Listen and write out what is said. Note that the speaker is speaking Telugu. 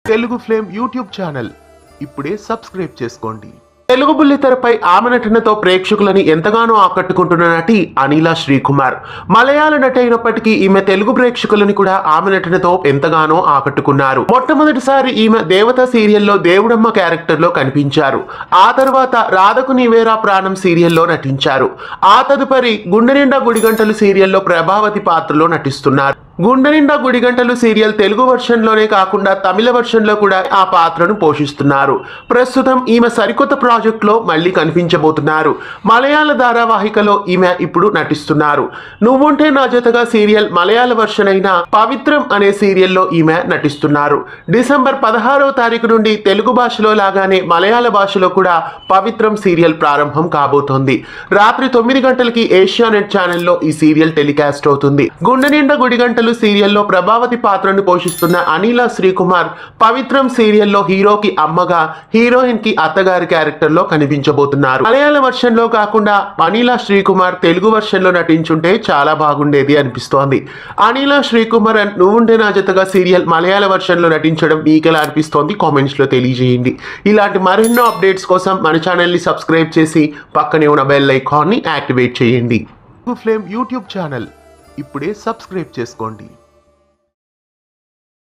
తెలుగు ఫ్లేమ్ యూట్యూబ్ ఛానల్ ఇప్పుడే సబ్స్క్రైబ్ చేసుకోండి. తెలుగు బుల్లితెరపై ఆమె నటనతో ప్రేక్షకులని ఎంతగానో ఆకట్టుకుంటున్న నటి అనిలా శ్రీకుమార్. మలయాళ నటి అయినప్పటికీ ఈమె తెలుగు ప్రేక్షకులని కూడా ఆమె నటనతో ఎంతగానో ఆకట్టుకున్నారు. మొట్టమొదటిసారి ఈమె దేవత సీరియల్లో దేవుడమ్మ క్యారెక్టర్ లో కనిపించారు. ఆ తర్వాత రాధకు నీవేరా ప్రాణం సీరియల్లో నటించారు. ఆ తదుపరి గుండె నిండా గుడిగంటలు సీరియల్లో ప్రభావతి పాత్రలో నటిస్తున్నారు. గుండె నిండా గుడిగంటలు సీరియల్ తెలుగు వర్షన్ లోనే కాకుండా తమిళ వర్షన్ లో కూడా ఆ పాత్రను పోషిస్తున్నారు. ప్రస్తుతం ఈమె సరికొత్త ప్రాజెక్ట్ లో మళ్ళీ కనిపించబోతున్నారు. మలయాళ ధారావాహికలో ఈమె ఇప్పుడు నటిస్తున్నారు. నువ్వుంటే నా జతగా సీరియల్ మలయాళ వర్షన్ అయిన పవిత్రం అనే సీరియల్లో ఈమె నటిస్తున్నారు. డిసెంబర్ 16వ తారీఖు నుండి తెలుగు భాషలో లాగానే మలయాళ భాషలో కూడా పవిత్రం సీరియల్ ప్రారంభం కాబోతోంది. రాత్రి 9 గంటలకి ఏషియానెట్ ఛానల్లో ఈ సీరియల్ టెలికాస్ట్ అవుతుంది. గుండె నిండా గుడిగంటలు సీరియల్లో ప్రభావతి పాత్రను పోషిస్తున్న అనిలా శ్రీకుమార్ పవిత్రం సీరియల్లో హీరోకి అమ్మగా, హీరోయిన్ కి అత్తగారి క్యారెక్టర్ లో కనిపించబోతున్నారు. మలయాళ వర్షన్ లో కాకుండా అనిలా శ్రీకుమార్ తెలుగు వర్షన్ లో నటించుంటే చాలా బాగుండేది అనిపిస్తోంది. అనిలా శ్రీకుమార్ అండ్ నువ్వుంటే నా జతగా సీరియల్ మలయాళ వర్షన్ లో నటించడం మీకెలా అనిపిస్తోంది కామెంట్స్ లో తెలియజేయండి. ఇలాంటి మరెన్నో అప్డేట్స్ కోసం మన ఛానల్ ని సబ్స్క్రైబ్ చేసి పక్కనే ఉన్న బెల్ ఐకాన్ ని యాక్టివేట్ చేయండి. ఫ్లేమ్ యూట్యూబ్ ఛానల్ ఇప్పుడే సబ్స్క్రైబ్ చేసుకోండి.